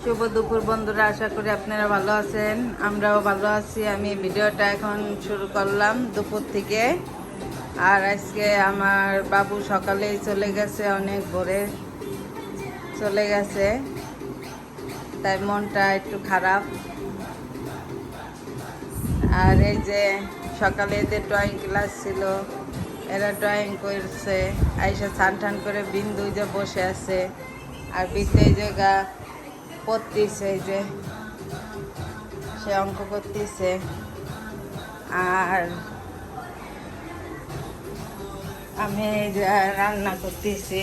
শুভ দুপুর বন্ধুরা, আশা করি আপনারা ভালো আছেন। আমরাও ভালো আছি। আমি ভিডিওটা এখন শুরু করলাম দুপুর থেকে। আর আজকে আমার বাবু সকালেই চলে গেছে, অনেক ভোরে চলে গেছে, তাই মনটা একটু খারাপ। আর এই যে সকালে এদের ড্রয়িং ক্লাস ছিল, এরা ড্রয়িং করছে। আইসা স্নান টান করে বিন্দু যে বসে আছে, আর বিতে এই জায়গা করতেছে, এই যে সে অঙ্ক করতেছে। আর আমি এই যে রান্না করতেছি।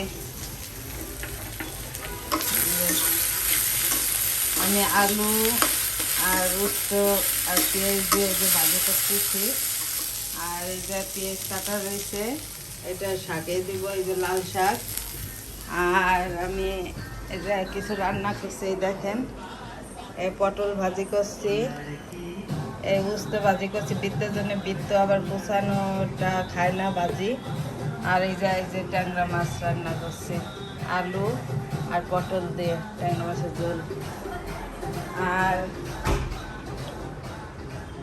আমি আলু আর উচ্চ আর পেঁয়াজ দিয়ে যে ভাজি করতেছি। আর এই যে পেঁয়াজ কাটা রয়েছে, এটা শাকে দিব, এই যে লাল শাক। আর আমি এটা কিছু রান্না করছি, এই দেখেন এই পটল ভাজি করছি, এই উস্তে ভাজি করছি বৃত্তের জন্য। বৃত্ত আবার পোষানোটা খায় না ভাজি। আর এই যে ট্যাংরা মাছ রান্না করছি, আলু আর পটল দিয়ে ট্যাংরা মাছের ঝোল। আর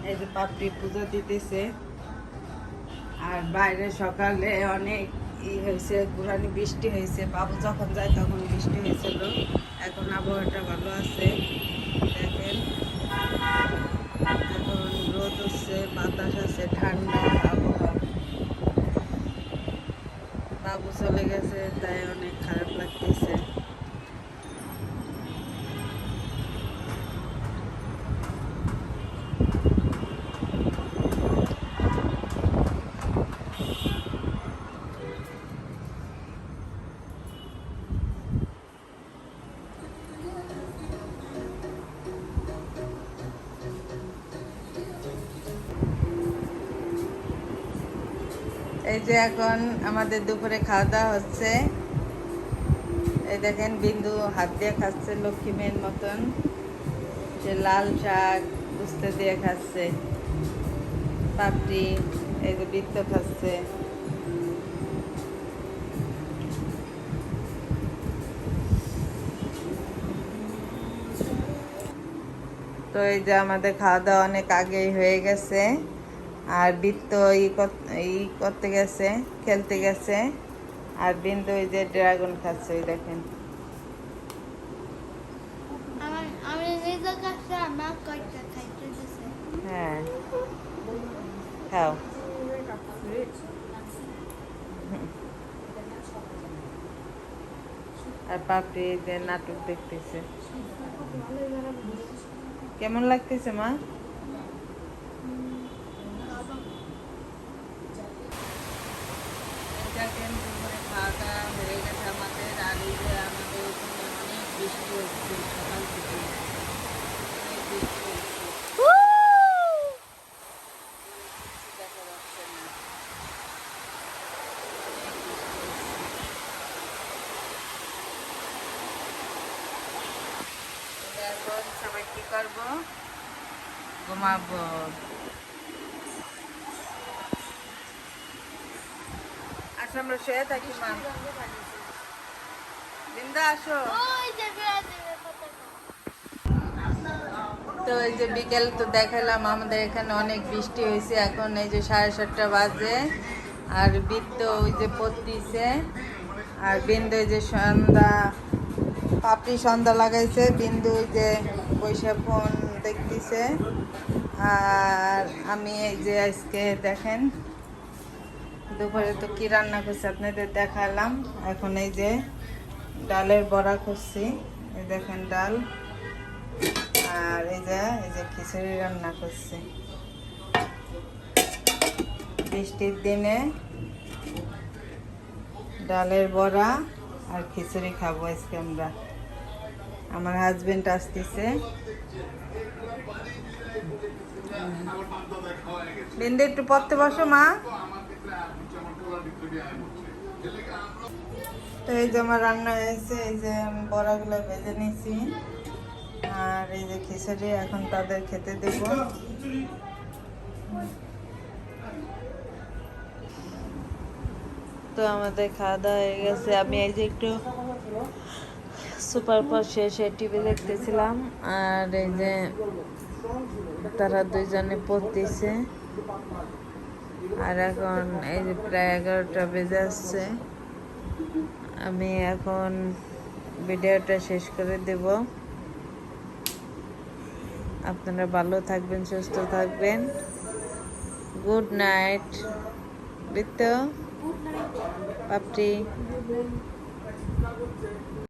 এই যে পাপড়ি পুজো দিতেছে। আর বাইরে সকালে অনেক হয়েছে, ঘুরানি বৃষ্টি হয়েছে। বাবু যখন যায় তখন বৃষ্টি হয়েছিল। এখন আবহাওয়াটা ভালো আছে, দেখেন এখন রোদ হচ্ছে, বাতাস আছে, ঠান্ডা আবহাওয়া। বাবু চলে গেছে, তাই অনেক খারাপ লাগতেছে। এই যে এখন আমাদের দুপুরে খাওয়া দাওয়া হচ্ছে। এই দেখেন বিন্দু হাত দিয়ে খাচ্ছে লক্ষ্মী মেয়ের মতন। যে লাল শাক উস্তে দিয়ে খাচ্ছে, পাপড়ি, এই যে বৃত্ত খাচ্ছে। তো এই যে আমাদের খাওয়া দাওয়া অনেক আগেই হয়ে গেছে। আর বৃত্ত ই করতে গেছে, খেলতে গেছে। আর বিন্দু এই যে ড্রাগন খাচ্ছে, ওই দেখেন। হ্যাঁ, খাও। আর পাপড়ি যে নাটক দেখতেছে। কেমন লাগতেছে মা? দুপুরে খাওয়া দাওয়া হয়ে গেছে আমাদের। আর এই যে আমাদের ওখানে অনেক বৃষ্টি হচ্ছে সকাল থেকে, অনেক বৃষ্টি হচ্ছে, দেখা যাচ্ছে না। অনেক বৃষ্টি হচ্ছে। এখন সবাই কি করবো? ঘুমাবো। আচ্ছা, আমরা শুয়ে থাকি। মা বৃন্দা আসো। তো এই যে বিকেল তো দেখালাম, আমাদের এখানে অনেক বৃষ্টি হয়েছে। এখন এই যে 7:30 বাজে। আর বৃত্ত ওই যে পড়তিছে। আর বিন্দু ওই যে সন্ধ্যা, পাপড়ি সন্ধ্যা লাগাইছে। বিন্দু ওই যে বৈশা ফোন দেখতেছে। আর আমি এই যে আজকে দেখেন দুপুরে তো কি রান্না করছি আপনাদের দেখালাম। এখন এই যে ডালের বড়া করছি, এই দেখেন ডাল। আর এই যে খিচুড়ি রান্না করছি। বৃষ্টির দিনে ডালের বড়া আর খিচুড়ি খাবো আজকে আমরা। আমার হাজবেন্ড আসতেছে। বিন্দু একটু পড়তে বসো মা। তো এই যে আমার রান্না হয়েছে, এই যে আমি বড়াগুলো ভেজে নিয়েছি। আর এই যে খিচুড়ি এখন তাদের খেতে দেব। তো আমাদের খাওয়া দাওয়া হয়ে গেছে। আমি এই যে একটু সুপার পর শেষে টিভি দেখতেছিলাম, আর এই যে তারা দুইজনে পড়তেছে। আর এখন এই যে প্রায় 11টা বেজে আসছে। আমি এখন ভিডিওটা শেষ করে দেব। আপনারা ভালো থাকবেন, সুস্থ থাকবেন। গুড নাইট বিত্ত পাপড়ি।